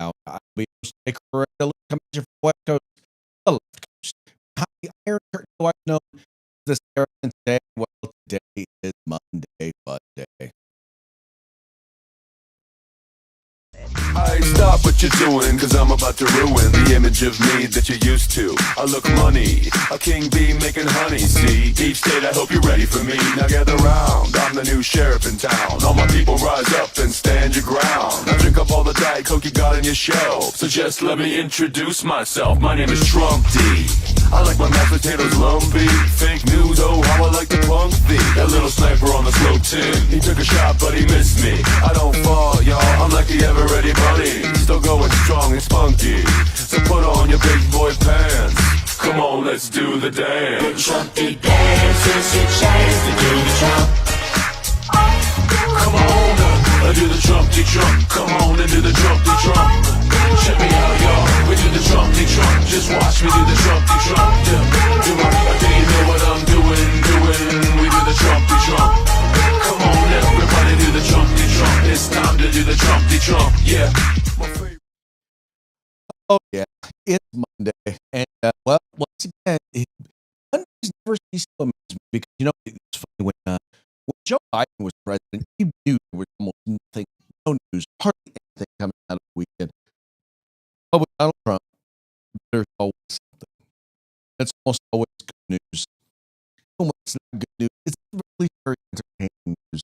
now. I'll be your snake coming to you from the West Coast, the left coast. Behind the Iron Curtain, otherwise known as the Sarah, and today, well, today is Monday, Fun Day. Hey, stop what you're doing, cause I'm about to ruin the image of me that you're used to. I look money, a king bee making honey, see? Deep state, I hope you're ready for me. Now gather round, I'm the new sheriff in town. All my people rise up and stand your ground. Now drink up all the Diet Coke you got on your shelf. So just let me introduce myself, my name is Trump D. I like my mashed potatoes lumpy. Fake news, oh how I like to punk thee. That little sniper on the slope tin, he took a shot but he missed me. I don't fall, y'all, I'm like the ever-ready bunny. Still going strong and spunky. So put on your big boy pants. Come on, let's do the dance. The Trumpy dance is your chance to do the Trump. Come on, do the Trumpty Trump. Come on and do the Trumpty Trump. Check me out, y'all. We do the Trumpty Trump. Just watch me do the Trumpty Trump. Yeah. Do you know what I'm doing? We do the Trumpty Trump. Come on, everybody do the Trumpty Trump. It's time to do the Trumpty Trump. Yeah. Oh, yeah, it's Monday. And, well, once again, Mondays never cease to amaze me because, you know, it's funny when Joe Biden was president, he knew there was almost nothing, no news, hardly anything coming out of the weekend. But with Donald Trump, there's always something. It's almost always good news. When it's not good news, it's really very entertaining news.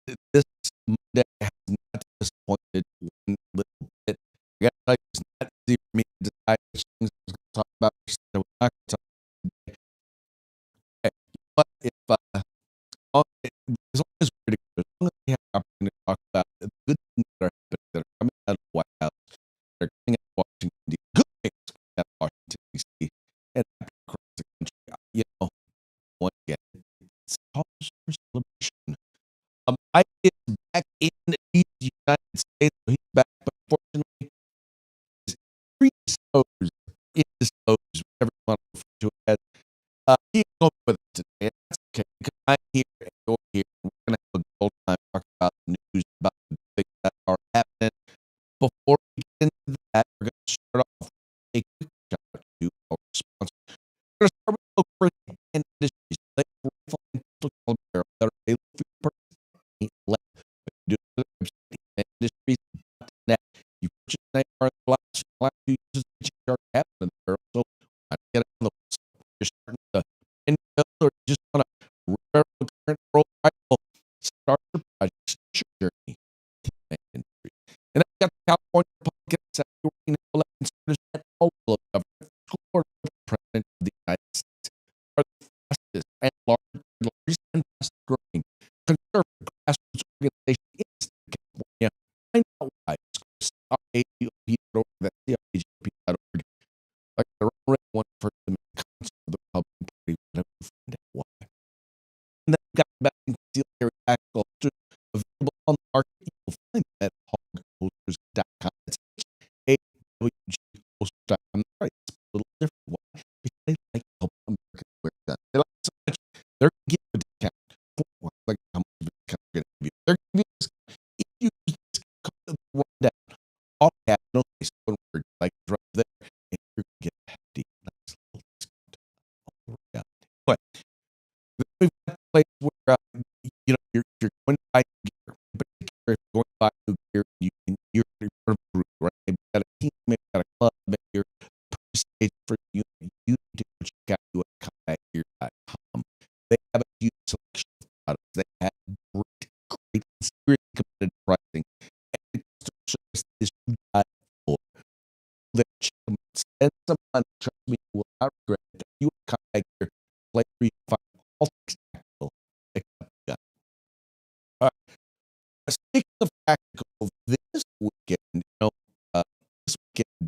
And this Monday has not disappointed one little bit. I gotta tell you, it's not easy for me to decide which things I was going to talk about, which things I was not going to talk about today. Okay, but if as long as we're together, as long as we have the opportunity to talk about the good things that are happening, that are coming out of the White House, that are coming out of Washington, D.C., good things coming out of Washington, D.C., and across the country, you know, once again, it's cause for celebration. I is back in the United States, so he's back, but unfortunately, he's indisposed, whatever you want to refer to it as. He ain't going with us today, and that's okay, because I'm here and you're here, and we're going to have a good old time talking about the news, about the things that are happening. Before we get into that, we're going to start off with a quick shout out to our sponsor. We're going to start with local British and industries, like rifle and pistol caliber barrel that are available for your purchase. Ain't left, but you do it to the website, industries.net. You purchase an AR in the last 2 uses the HHR cap in the barrel, so why not get another one? So you're starting to end or you just want to repair the current roll rifle, start your project, start your journey to the industry. And then we got the California Public Access working election starters at all level of government. School board of the President of the United States are the fastest and largest and fastest growing conservative grassroots organization in the state of California. Find out why. CRAGOP.org. Like the right one for the conscience of the Republican Party, whatever you find out why. And then we got back in concealed carry tactical holsters available on the market. You will find that at hogholsters.com. It's HAWG holsters.com. Right, it's a little different. Why? Because they like to help Americans wear guns. They like it so much, they're going to give you a discount. Like how much of a discount they're going to give you. They're going to give you a discount. If you use this code, rundown, all caps, no space, one word, like it's right there, and you're going to get a hefty, nice little discount all the way down. But then we've got the place where, you know, you're going to buy new gear. In particular, if you're going to buy new gear, you're part of a group, right? Maybe you've got a team, maybe you've got a club, maybe you're participating for you need to check out USCombatgear.com. They have a huge selection of products. They have great, seriously competitive pricing. And the customer service is to die for. Then check them out. Spend some money. Trust me, you will not regret it. USCombat Gear, place where you find all things tactical except gun. All right. Speaking of tactical, this weekend, you know, this weekend,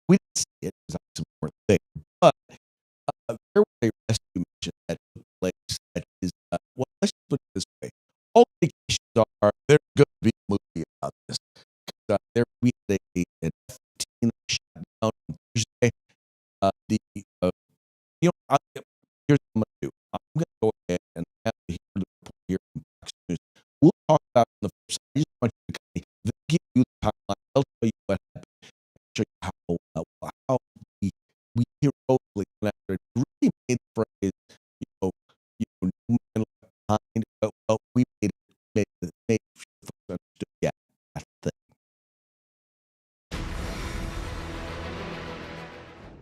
we didn't see it because I was more there, but there was a rescue mission that took place that is, well, let's just put it this way. All indications are there's going to be a movie about this. There we had an F-15 shot down on Thursday. You know, here's what I'm going to do. I'm going to go ahead and have to hear the report here from Fox News. We'll talk about it in the first. I just want you to give you you the timeline. They'll tell you what happened. Show you how we heroically went after it. Really made the phrase, no man left behind. But we made sure folks understood. Yeah, that's the thing.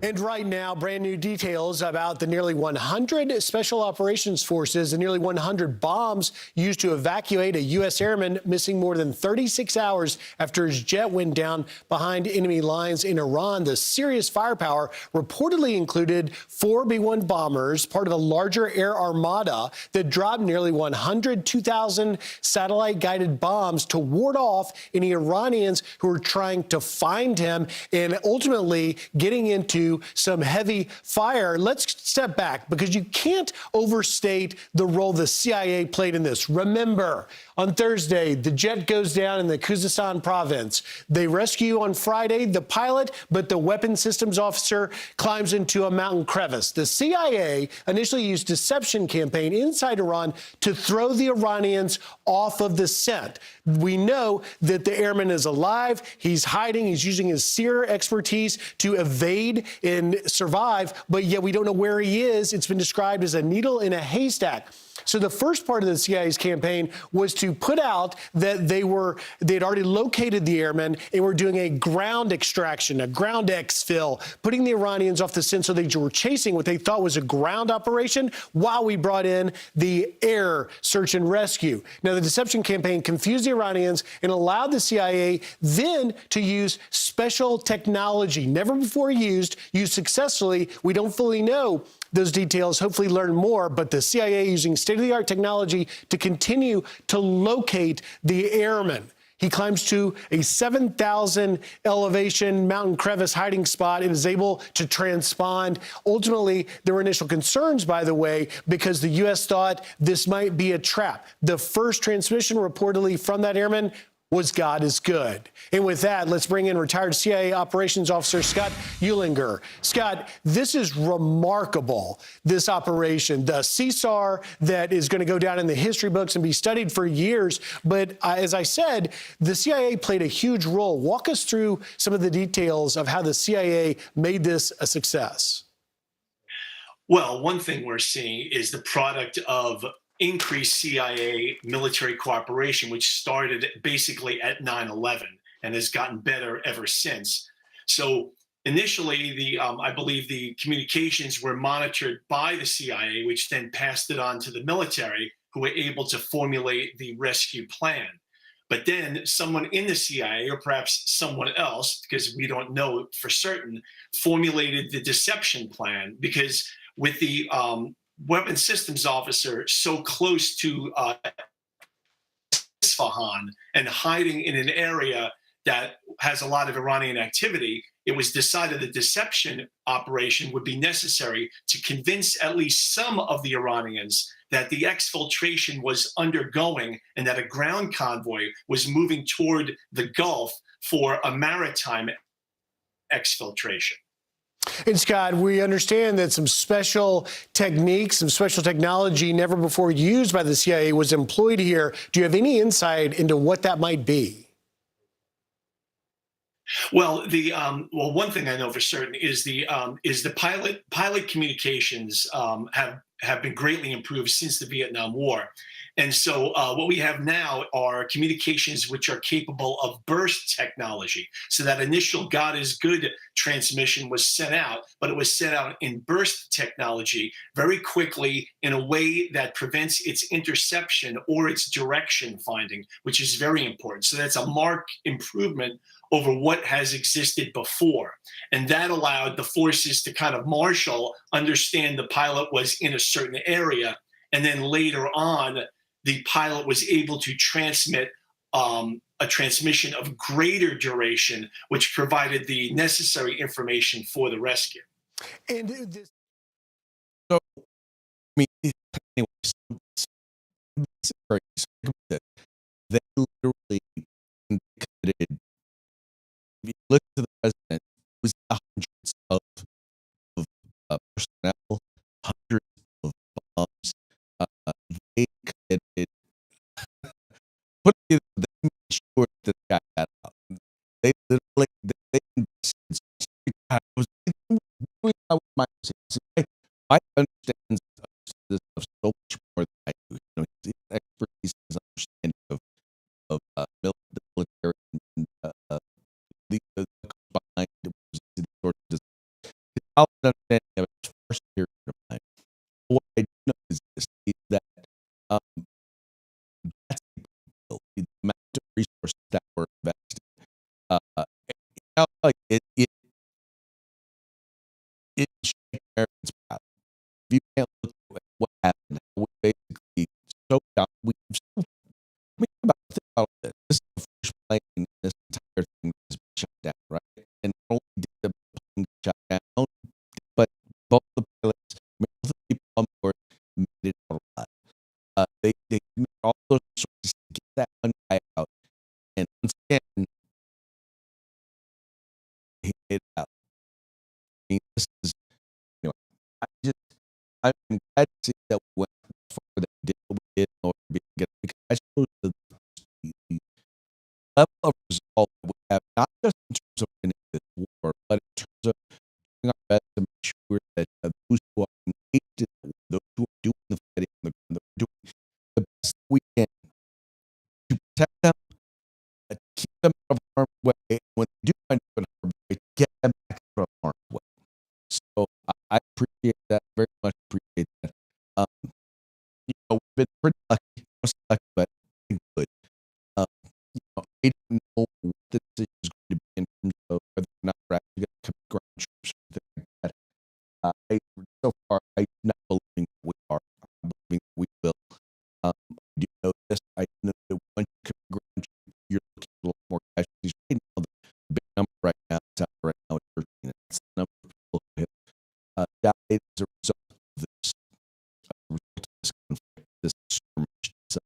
And right now, brand new details about the nearly 100 special operations forces and nearly 100 bombs used to evacuate a U.S. airman missing more than 36 hours after his jet went down behind enemy lines in Iran. The serious firepower reportedly included 4 B-1 bombers, part of a larger air armada that dropped nearly 100 2,000 satellite-guided bombs to ward off any Iranians who were trying to find him and ultimately getting into some heavy fire. Let's step back because you can't overstate the role the CIA played in this. Remember, on Thursday, the jet goes down in the Khuzestan province. They rescue on Friday the pilot, but the weapons systems officer climbs into a mountain crevice. The CIA initially used deception campaign inside Iran to throw the Iranians off of the scent. We know that the airman is alive. He's hiding. He's using his seer expertise to evade and survive, but yet we don't know where he is. It's been described as a needle in a haystack. So the first part of the CIA's campaign was to put out that they'd already located the airmen and were doing a ground extraction, a ground exfil, putting the Iranians off the scent so they were chasing what they thought was a ground operation while we brought in the air search and rescue. Now, the deception campaign confused the Iranians and allowed the CIA then to use special technology, never before used successfully. We don't fully know those details, hopefully learn more, but the CIA using state-of-the-art technology to continue to locate the airman. He climbs to a 7,000 elevation mountain crevice hiding spot and is able to transpond. Ultimately, there were initial concerns, by the way, because the U.S. thought this might be a trap. The first transmission reportedly from that airman was God is good. And with that, let's bring in retired CIA operations officer Scott Eulinger. Scott, this is remarkable, this operation, the CSAR that is going to go down in the history books and be studied for years. But as I said, the CIA played a huge role. Walk us through some of the details of how the CIA made this a success. Well, one thing we're seeing is the product of increased CIA military cooperation, which started basically at 9/11 and has gotten better ever since. So initially, I believe the communications were monitored by the CIA, which then passed it on to the military, who were able to formulate the rescue plan. But then someone in the CIA, or perhaps someone else, because we don't know for certain, formulated the deception plan, because with the weapons systems officer so close to Isfahan and hiding in an area that has a lot of Iranian activity, it was decided the deception operation would be necessary to convince at least some of the Iranians that the exfiltration was undergoing and that a ground convoy was moving toward the Gulf for a maritime exfiltration. And Scott, we understand that some special techniques, some special technology never before used by the CIA was employed here. Do you have any insight into what that might be? Well, one thing I know for certain is the pilot communications have been greatly improved since the Vietnam War. And so what we have now are communications which are capable of burst technology. So that initial God is good transmission was sent out, but it was sent out in burst technology very quickly in a way that prevents its interception or its direction finding, which is very important. So that's a marked improvement over what has existed before. And that allowed the forces to kind of marshal, understand the pilot was in a certain area, and then later on, the pilot was able to transmit a transmission of greater duration, which provided the necessary information for the rescue. And this So, I mean, anyway, this is very that they literally indicated, if you look to the president, it was hundreds of personnel, hundreds of bombs. They committed, they made sure that the guy got out. they literally they invested. I was doing with my my understands this stuff so much more than I do. You know, his expertise, his understanding of the military and the behind the sort of his knowledge and understanding of it is far superior to mine. What I do know is that um, that's the amount of resources that were invested. Like it should make Americans proud. If you can't look at what happened, we basically so down. I mean, think about this. This is the first plane in this entire thing that has been shut down, right? And not only did the plane get shut down, but both the pilots, both the people on board made it out alive. They made all those resources to get that one guy out. And once again, he made it out. I mean, this is, you know, I just, I'm glad to see that we went as far that we did what we did in order to be able to get it, because I suppose the level of resolve that we have, not just in terms of winning this war, but in terms of doing our best to make sure that those who are engaged in the war, those who are doing the fighting on the ground, that we're doing the best that we can to protect them, keep them out of harm's way, and when they do find out in harm's way, to get them back out of harm's way. So I appreciate that, very much appreciate that. You know, we've been pretty lucky, most lucky, but good. Um, you know, I don't know what the decision is going to be in terms of whether or not we're actually going to commit ground troops or anything like that. So far, I'm not believing that we are. I'm believing that we will. I do know this. I know that once you commit ground troops, you're looking at a lot more casualties. Right now, the big number right now, it's out right now at 13. It's the number of people who have died as a result of this, conflict, this skirmish. So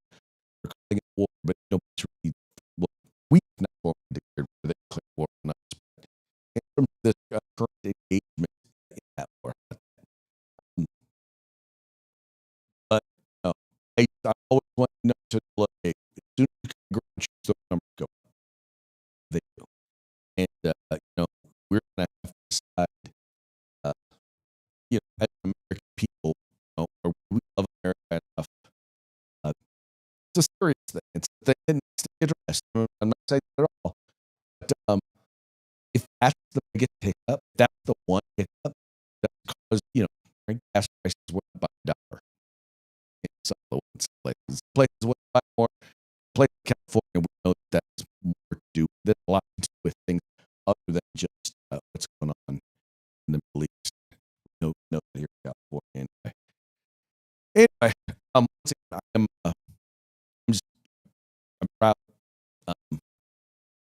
we're calling it war, but nobody's really. Well, we've not formally declared war. They declared war on us. But in terms of this current engagement in that war, but no, I always want to know to look. As soon as you can ground troops, those numbers go up. They do, and you know, we're gonna have to decide. Uh, you know, as American people, you know, or we love America enough. Uh, it's a serious thing. It's a thing that needs to be addressed. I'm not saying that at all. But if that's the biggest hiccup, that's the one hiccup that caused, you know, gas prices went up by $1 in some of the places. Places went by more. Place in California, we know that that's more to do. There's a lot to do with things other than just what's going on in the Middle East. No, here in California. Anyway, once again, I'm proud.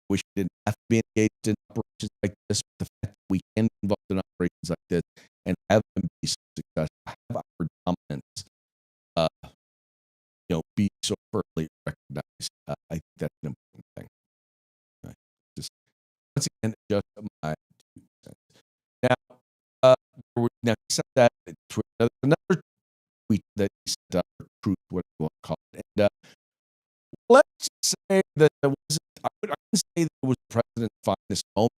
Wish we didn't have to be engaged in operations like this, but the fact that we can be involved in operations like this and have them be so successful, have our dominance, uh, you know, be so firmly recognized. I think that's an important thing. Right? Just once again, just my 2 cents. Now, now he said that another tweet that he sent out, or truth, whatever you want to call it, and let's just say that it wasn't. I wouldn't say that it was the president's finest moment,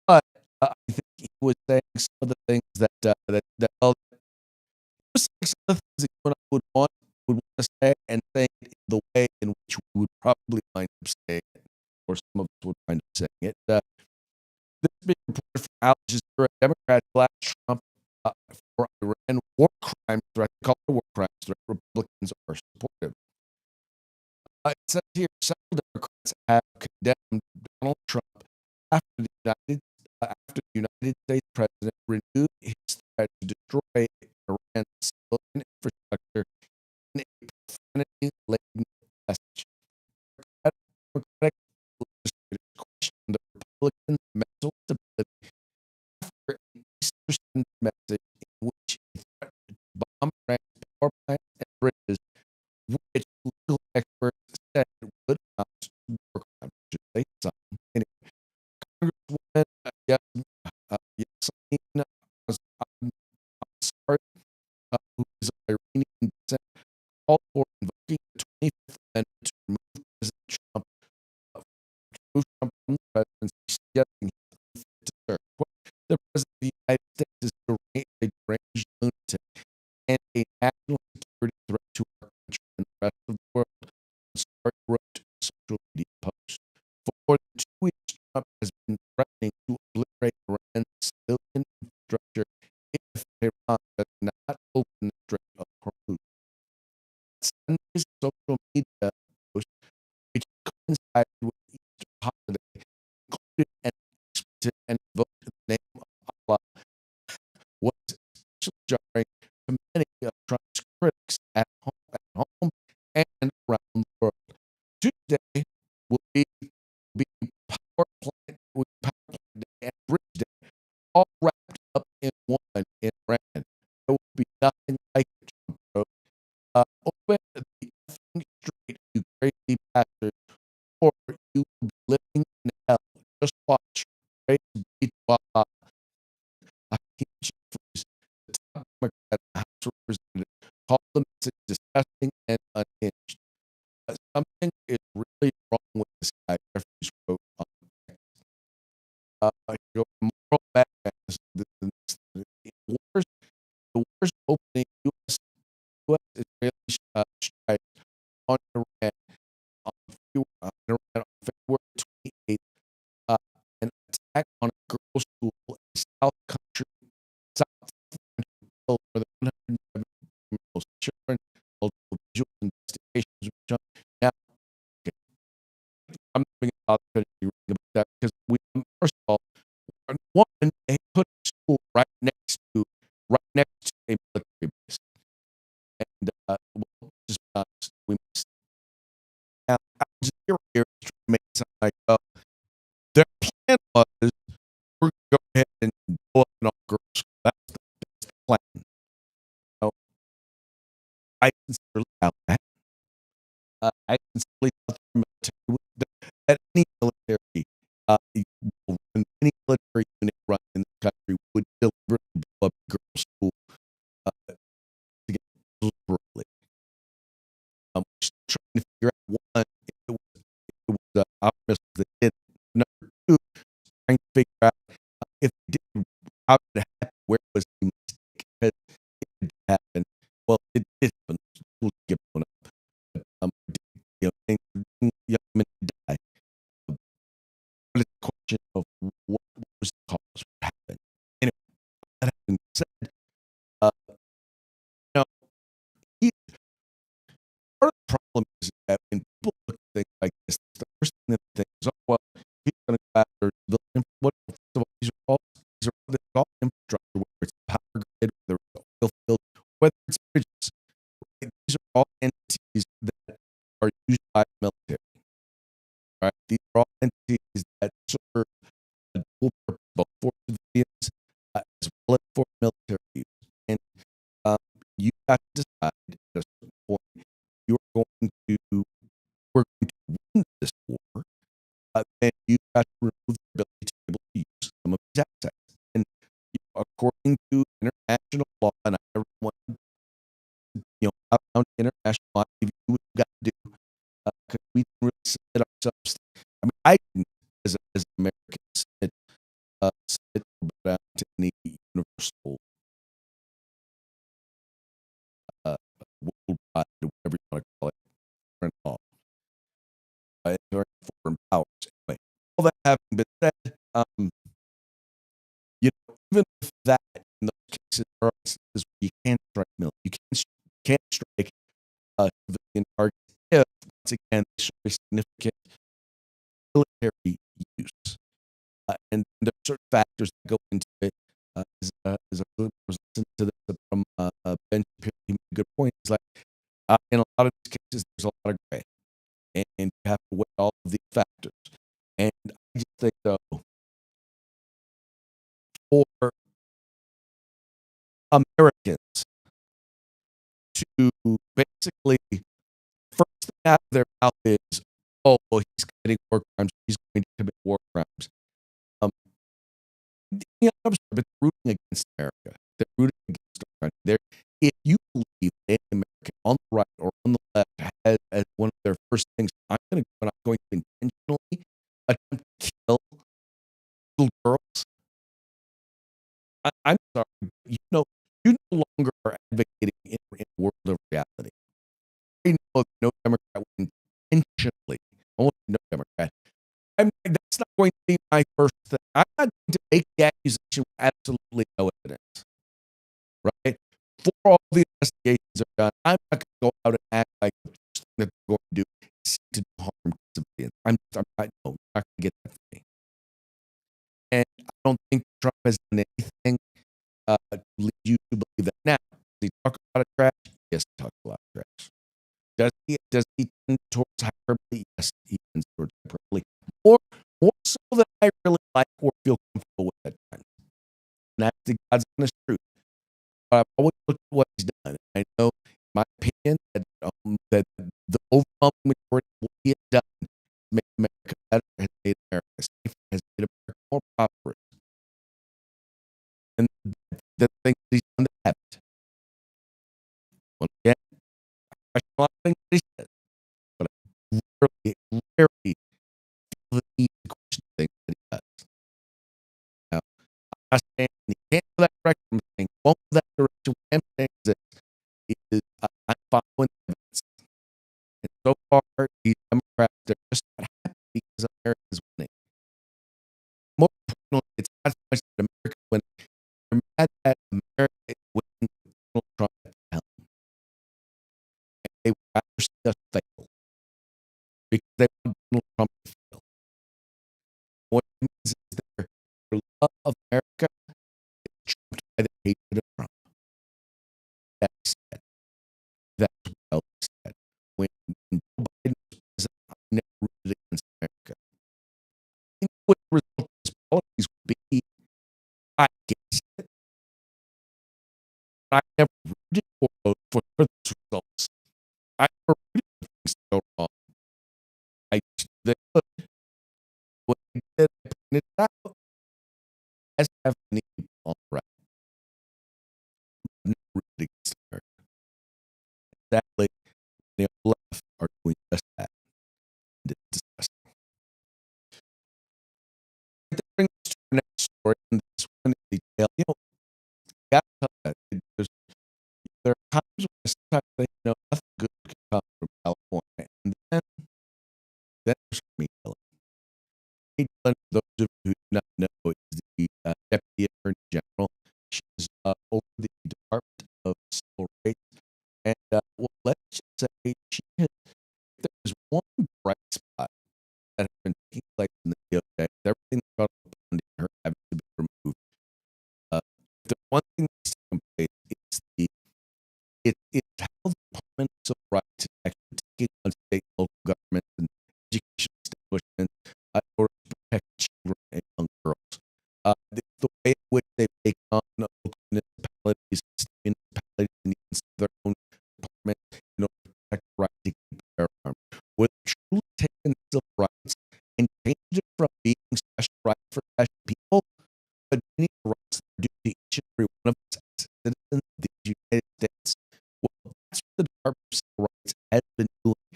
but I think he was saying some of the things well, he was saying some of the things that you and I would want to say, and saying it in the way in which we would probably wind up saying it, or some of us would wind up saying it. This being reported from Al Jazeera, Democrats blast Trump for Iran war crimes threat. They call it a war crimes threat. Republicans are supportive. It says here several Democrats have condemned Donald Trump after the United States president renewed his threat to destroy Iran's civilian infrastructure in a profanity-laden message. Democratic legislators questioned the Republicans' mental stability after an Easter Sunday message in which he threatened to bomb Iran's power plants and bridges, which legal experts said would amount to war crimes. Should they sign? Anyway, Congresswoman Yasmin Ansari, who is of Iranian descent, called for invoking the 25th Amendment to remove President Trump, from presidency, suggesting he's unfit to serve. Quote, the president of the United States is a deranged lunatic and a national security threat to our country and the rest of the world. Stark wrote in a social media post. For more than 2 weeks, Trump has been threatening to obliterate Iran's civilian infrastructure if Tehran does not open the Strait of Hormuz. Sunday's social media post, which coincided with the Easter holiday, included an expletive and invoked the name of Allah, was especially jarring to many of Trump's critics at home and around the world. Tuesday will be power plant day and bridge day, all wrapped up in one in Iran. There will be nothing like it, Trump wrote. Open the effing street, you crazy bastards, or you will be living in hell. Just watch. Praise be to Allah. Hakeem Jeffries, the top Democrat in the House of Representatives, called the message disgusting and unhinged. Something is really wrong with this guy, Jeffries wrote on X. Your moral background is the wars opening U.S. Israeli strikes on Iran on February 28th, an attack on a girls' school in South Central killed more than 170 children, multiple visual investigations, which now, okay, I'm not even about to read about that because first of all, one, they put a school right next to a military base, and well, just be honest, we must. Now, Al Jazeera here is trying to make it sound like their plan was we're going to go ahead and blow up an all girls school. That's the plan. So, I sincerely doubt that. I sincerely doubt the military that any military any military unit run in this country would deliberately blow up a girls' school to get deliberately. We're still trying to figure out one, it was optimistic that did. Number two, trying to figure out if it did, how did it happen? Where was the mistake? Because it did happen. Well, it did happen. Schools get blown up. But, young men die. But it's a question of what was the cause? What happened? Anyway, that having said, you know, part of the problem is that when people look at things like this, the first thing that they think is, oh, well, he's going to go after the what? First of all, these are all infrastructure, whether it's the power grid, whether it's the oil field, whether it's bridges. Right? These are all entities that are used by the military. Right? These are all entities that serve a dual purpose, both for civilians as well as for military use. And you have to decide at a certain point we're going to win this war, then you have to remove the ability to be able to use some of these assets. And according to international law, and everyone, outbound international law, if you do what you got to do, because we didn't really submit ourselves. I mean, I didn't, as an American, submit to any universal worldwide, whatever you want to call it, foreign law, or foreign powers. Anyway, all that having been said, even with that, in those cases, there are instances where you can strike military. You can't strike civilian targets if, once again, they show a significant military use. And there are certain factors that go into it. As I was listening to this from Ben Shapiro, he made a good point. He's like, in a lot of these cases, there's a lot of gray, and you have to weigh all of these factors. And I just think, though, for Americans to basically, first thing out of their mouth is, oh, well, he's committing war crimes, he's going to commit war crimes. They're rooting against America. They're rooting against our country. If you believe any American on the right or on the left has as one of their first things, I'm going to intentionally attempt to kill I'm sorry, you no longer are advocating in a world of reality. I know no Democrat would intentionally, almost no Democrat. That's not going to be my first thing. I'm not going to make the accusation with absolutely no evidence, right? Before all the investigations are done, I'm not going to go out and act like the first thing that they're going to do is seek to do harm to civilians. I'm not, no, you're not going to get that from me. And I don't think Trump has done anything to lead you to believe that. Now, does he talk a lot of trash? Yes, he talks a lot of trash. Does he tend towards hyperbole? Yes, he tends towards hyperbole. More so than I really like or feel comfortable with at times. And that's the God's honest truth. But I've always looked at what he's done. I know, in my opinion, that the overwhelming majority of what he has done has made America better, has made America safer, has made America more prosperous. And the things that he's done that haven't. Once again, I question a lot of things that he says, but I rarely feel the need to question things that he does. Now, I'm not saying he can't go that direction. I'm saying he won't go that direction. What I'm saying is this, is I'm following the evidence. And so far, these Democrats, they're just not happy because America's winning. More importantly, it's not so much that America's winning. They're mad that America is winning with Donald Trump at the helm. And they would rather see us fail because they want Donald Trump to fail. What it means is their love of America is trumped by their hatred of Trump. That's sad. That's well said. When Joe Biden was president, I never rooted against America. I think what the result of his policies would be, I guess it. I never rooted for those results. I never rooted for things to go wrong. I just they could. What they did, I pointed it out, as have many people on the right. I've never rooted against America. Sadly, the left are doing just that. And it's disgusting. That brings us to our next story, and this one in detail. Gotta tell you, there are times when I sometimes think, nothing good can come from California, and then there's me killing. For those of you who do not know, is the Deputy Attorney General. She's over the Department of Civil Rights, and well, let's just say there's one bright spot that has been taking place in the DOJ. Everything that got up on her having to be removed. The one thing that's taken place is it's how the Department of Civil Rights is actually taking on state and local governments and education establishments in order to protect children and young girls. The way in which they've taken on local municipalities, state municipalities, and even their own department in order to protect the right to keep and bear arms. Would truly taken civil rights and changed it from being special rights for special people, but many rights that are due to each and every one of us as citizens of the United States. Well, that's what the Department of Civil Rights has been doing.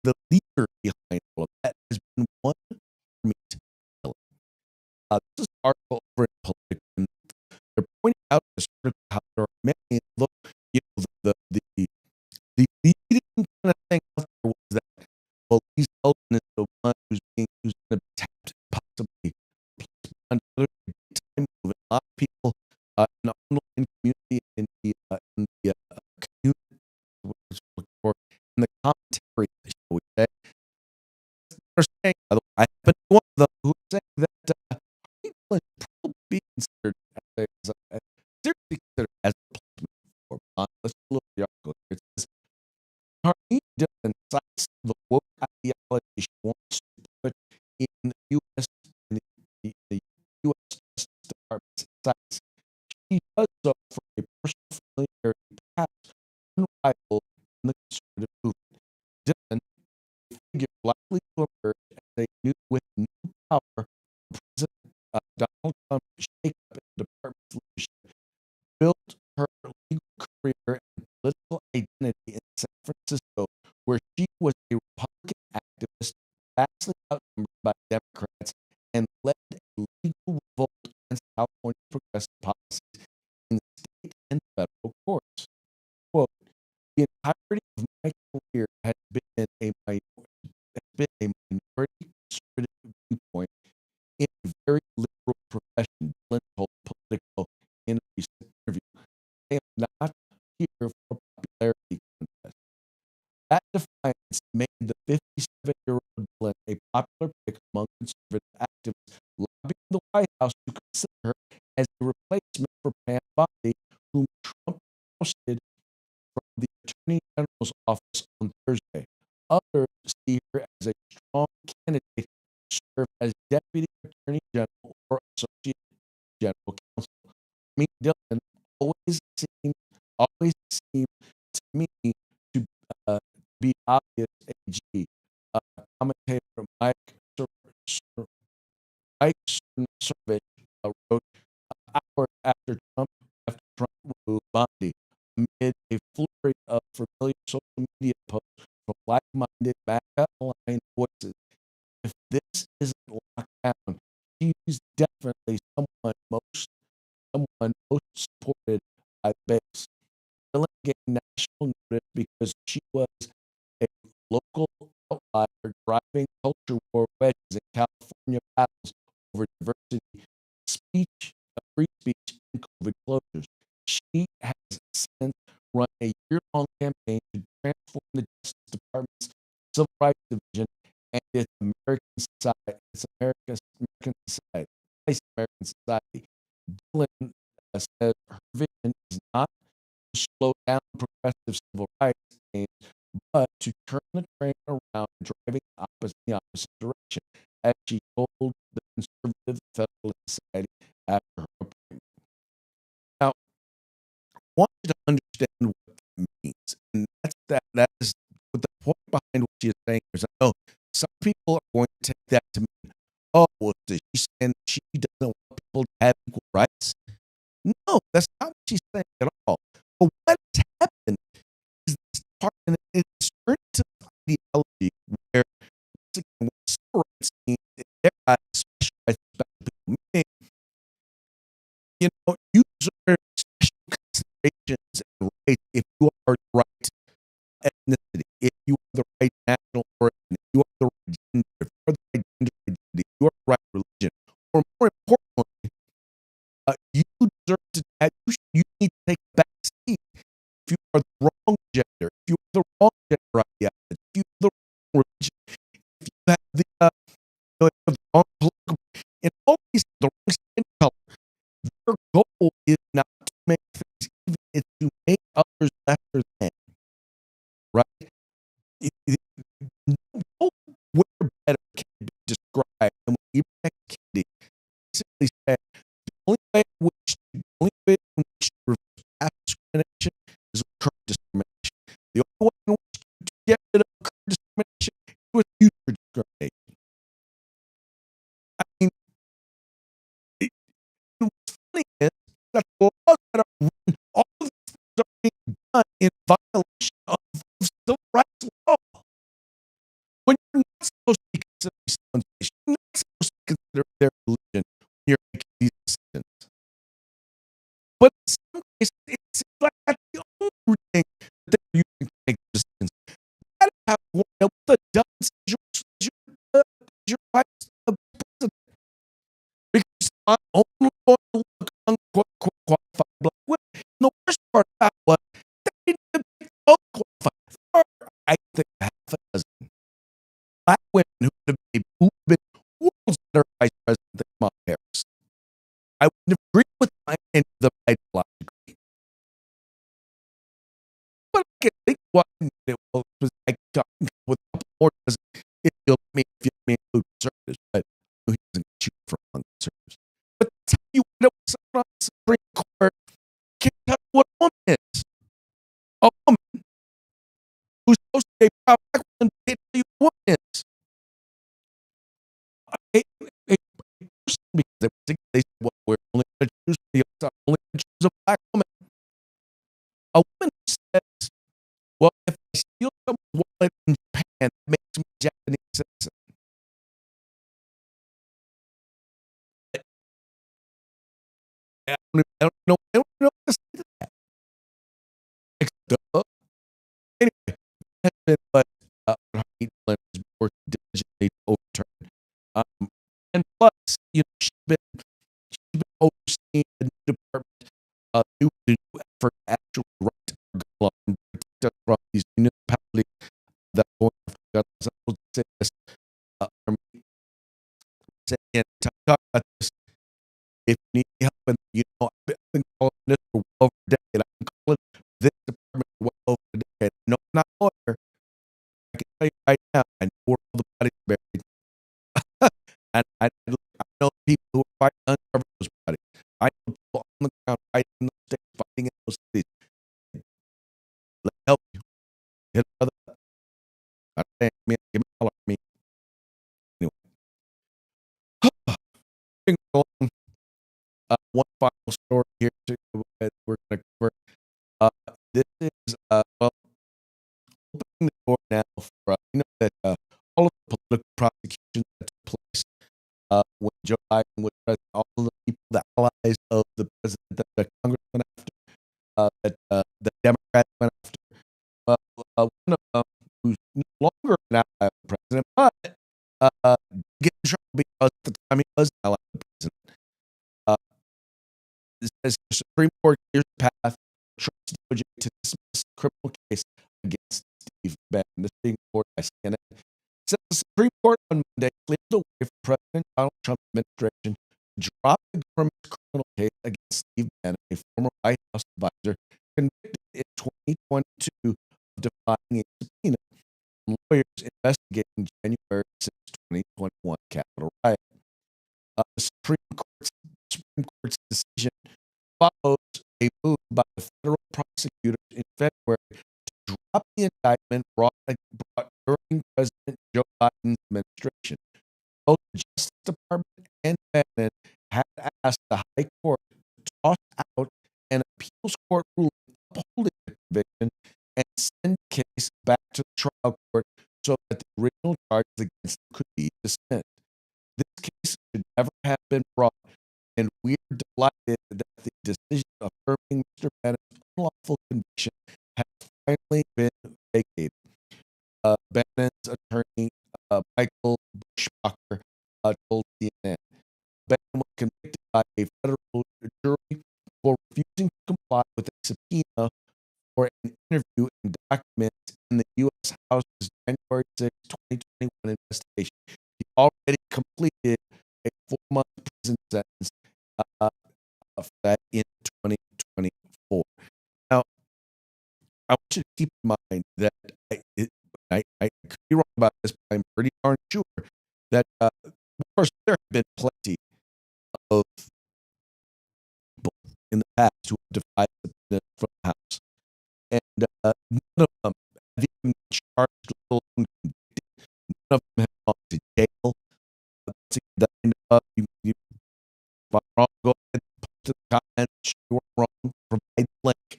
The leader behind all of that has been one meat killing. This is an article over in Politico, and they're pointing out in this article how there are many. Look, the leading kind of thing out there was that, well, Lee Zeldin is the one who's going to be tapped, possibly placed on other time movement. A lot of people in the online community, in the community, for in the commentary, shall we say, they're saying, by the way, I happen to be one of them who is saying that people should probably be considered seriously considered as a placement for. Let's look at the article. It says, Harney Dillon cites the woke ideology she wants to put in the U.S. the U.S. Justice Department's sites. She does so for a personal familiarity, perhaps unrivaled in the conservative movement. Dillon, a figure likely to emerge with new power, President Donald Trump's shakeup in the department's leadership, built her legal career and political identity in San Francisco, where she was a Republican activist, vastly outnumbered by Democrats, and led a legal revolt against California's progressive policies. The entirety of my career has been a minority conservative viewpoint in a very liberal profession, Dylan told Politico in a recent interview. I am not here for a popularity contest. That defiance made the 57-year-old Dylan a popular pick among conservative activists, lobbying the White House to consider her as a replacement for Pam Bondi, whom Trump ousted from the Attorney General's office on Thursday. Others see her as a strong candidate to serve as Deputy Attorney General or Associate General Counsel. I mean, Dylan always seemed to me to be obvious AG. Commentator Mike Cernovich wrote after Trump removed Bondi, amid a flurry of familiar social media posts from like-minded back-up-line voices. If this isn't locked down, she's definitely someone most supported by the base. Dylan gained national notice because she was a local outlier driving culture war wedges in California battles over diversity, free speech, and COVID closures. She has since run a year-long campaign to transform the Justice Department's Civil Rights Division and its American society. Dylan says her vision is not to slow down progressive civil rights aims, but to turn the train around, driving the opposite direction, as she told the Conservative Federalist Society after her appointment. Now, I want you to understand what that means, and that is what the point behind what she is saying is. I know some people are going to take that to mean, oh, well, is she saying she doesn't want people to have equal rights? No, that's not what she's saying at all. But what has happened is this part, and it's turned to this ideology where, once again, what civil rights means in their eyes, special rights to special people, meaning, you deserve special considerations and rights if you are the right ethnicity, if you are the right national origin, if you are the right gender, if you are the right gender identity, if you are the right religion, or more importantly, you deserve to have, you need to take a back seat if you are the wrong gender, if you are the wrong gender ideology, if you are the wrong religion, if you have the wrong political, in all these, the wrong skin color. Their goal is not to make things even, it's to make others lesser than, right? Nowhere better can be described than what Abraham Kennedy basically said. The only way in which to reverse past discrimination is with current discrimination. The only way in which to get rid of current discrimination is with future discrimination. I mean, what's funny is that the laws that are written, all of these things are being done in violation of civil rights law. When you're not supposed to be considering someone's race, you're not supposed to consider their religion when you're making these decisions. But in some cases, it seems like that's the only thing that they're using to make decisions. That is how you wind up with a dozen your vice president. Because I'm only going to look unquote qualified black women. And the worst part about it was they didn't even pick unqualified. There are, I think, half a dozen black women who would have been world's better vice president than Kamala Harris. I wouldn't agree with any of them ideologically. But I can think why it was I got with a couple more dozen if you let me include conservatives, but he doesn't shoot for among conservatives. But that's how you end up with someone on the Supreme Court can't tell you what a woman is. A woman who's supposed to be a proud black woman can't tell you what a woman is. A person, because they say, well, we're only going to choose a black woman. A woman who says, well, if I steal someone's wallet in Japan, that makes me a Japanese citizen. I don't know what to say to that. but Harvey Millen has been working diligently to overturn. And plus, she's been overseeing the new department, the new effort to actually write our gun law and protect us from these municipalities that are going after gun laws. I will say this, Army, and talk about this. If you need help, and I've been calling this for well over a decade. I've been calling this department for well over a decade. No, I'm not a lawyer. I can tell you right now, I know where all the bodies are buried. And I know people who are fighting to uncover those bodies. I know people on the ground fighting in those states, fighting in those cities. Let me help you. Hit a brother up. Give me a holler at me. Anyway. Moving along, one final story here too that we're going to cover. This is well, opening the door now for that all of the political prosecutions that took place when Joe Biden was president, all of the people, the allies of the president that the Congress went after, that the Democrats went after. One of them who's no longer an ally of the president, but get in trouble because at the time he was an ally of the president. It says the Supreme Court clears the path, trusts DOJ to dismiss the criminal case against Steve Bannon. This being reported by CNN. It says the Supreme Court on Monday cleared the way for President Donald Trump's administration to drop the government's criminal case against Steve Bannon, a former White House advisor convicted in 2022 of defying a subpoena from lawyers investigating January 6, 2021 Capitol riot. The Supreme Court's decision follows a move by the federal prosecutors in February to drop the indictment brought during President Joe Biden's administration. Both the Justice Department and Bannon had asked the High Court to toss out an appeals court ruling upholding the conviction and send the case back to the trial court so that the original charges against them could be dismissed. This case should never have been brought, and we're delighted that the decision affirming Mr. Bannon's unlawful conviction has finally been vacated. Bannon's attorney, Michael Bushbacher, told CNN. Bannon was convicted by a federal jury for refusing to comply with a subpoena for an interview and documents in the U.S. House's January 6, 2021 investigation. He already completed a 4-month prison sentence for that in 2024. Now, I want you to keep in mind that I could be wrong about this, but I'm pretty darn sure that, of course, there have been plenty of people in the past who have defied subpoenas from the House. And none of them have even been charged, let alone convicted. None of them have gone to jail. If I'm wrong, go ahead and post in the comments. Show you where I'm wrong. Provide the link.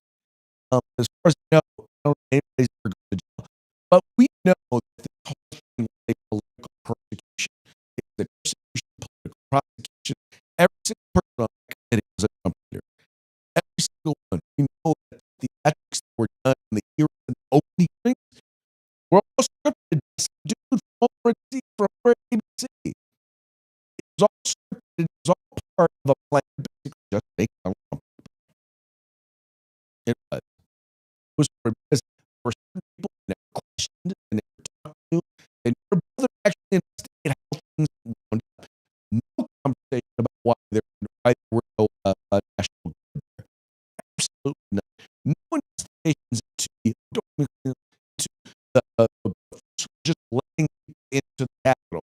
As far as I know, I don't know anybody's ever gone to jail. But we know that this whole thing was a political persecution. It's a persecution, political prosecution. Every single person on that committee was a Trump leader. Every single one. We know that the ethics that were done in the hearings and the opening hearings were all scripted by some dude from ABC. It was all scripted. It was all part of a plan to basically just make Donald Trump. It was. It was because there were certain people who never questioned and never talked to, and your brother actually investigated how things wound up. No conversation about why there were no national guard there. Absolutely none. No investigations into just letting into the Capitol.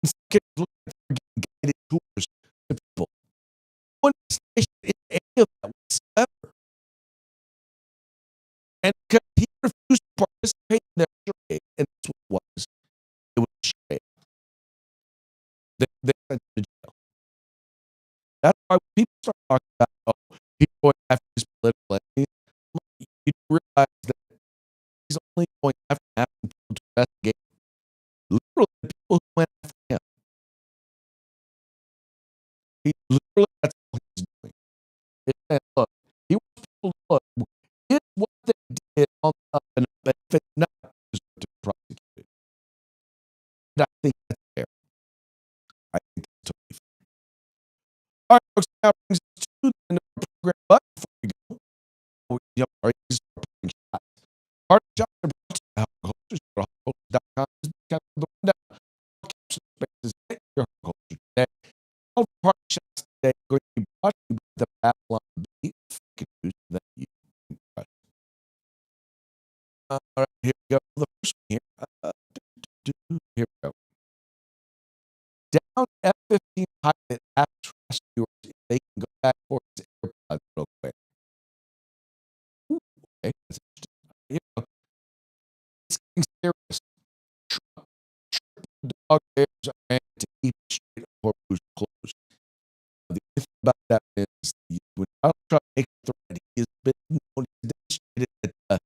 Instead, look at them getting guided tours to people. No investigation into any of that whatsoever. And because he refused to participate in their charade, and that's what it was. It was a charade. They sent him to jail. That's why when people start talking about, people going after his political enemies, you realize that he's only going after having people to investigate literally the people who went after him. He literally, that's all he's doing. It's saying, look, he wants people to look. Here's what they did on the up and up. If it's not All right, folks, now brings us to the end of our program. But before we go, our putting shots. Party shots are brought to you by Horticulture. Go to horticulture.com. Discount the rundown. Capsule spaces. Get your horticulture today. All party shots today are going to be brought to you by the Babylon Bee. Fake news that you can trust. All right, here we go. The first one here. Here we go. Down F-15 pilot asks rescuers if they can go back for his AirPods real quick. Ooh, okay, that's interesting. Here we go. It's getting serious. Triple dog dares a man to keep the Strait of Hormuz closed. The only thing about that is when Donald Trump makes a threat, he has been known, he's demonstrated that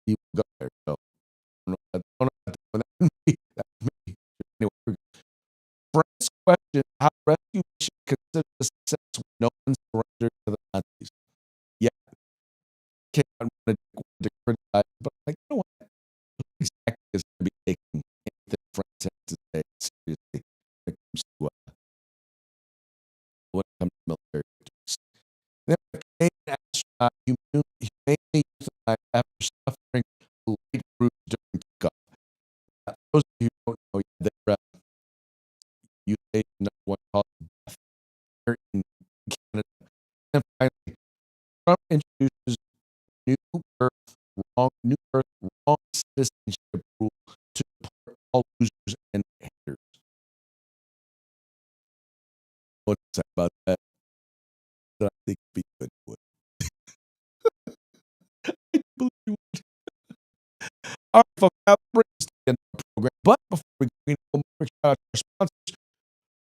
he will go there. So I don't know about that one. That would be anyway. Here we go. France questions how rescue mission considers a success when no one surrendered to the Nazis. Yeah, can't want to criticize, but like, you know what? Exactly is going to be taking anything France has to say seriously when it comes to military victories. Then a Canadian astronaut humanely euthanized after suffering a late bruise during takeoff. Those of you who don't know, they're euthanasia number one cause of death here in Canada. And finally, Trump introduces new birth wrong citizenship rule to deport all losers and haters. What's that about that? That I think would be good. I believe you would. All right, folks, that brings us to the end of the program. But before we go, we need to shout out to our sponsors.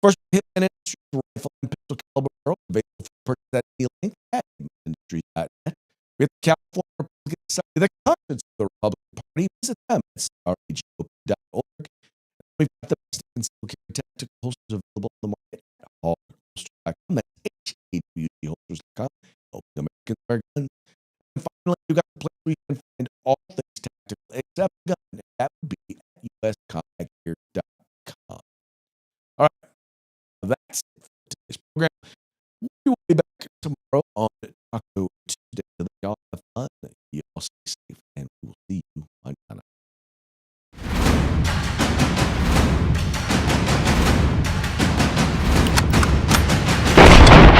First, Hitman Industries rifle and pistol caliber barrel available for purchase at any link at hitmanindustries.net. We have the California Republican Society, the conscience of the Republican Party. Visit them at rhgop.org. We've got the best concealed carry tactical holsters available on the market at hallholsters.com. That's HAWG-holsters.com. Helping Americans wear guns. And finally, we've got the place where you can find all things tactical except gun, and that would be at uscombatgear.com. All right, that's it for today's program. We will be back tomorrow on Taco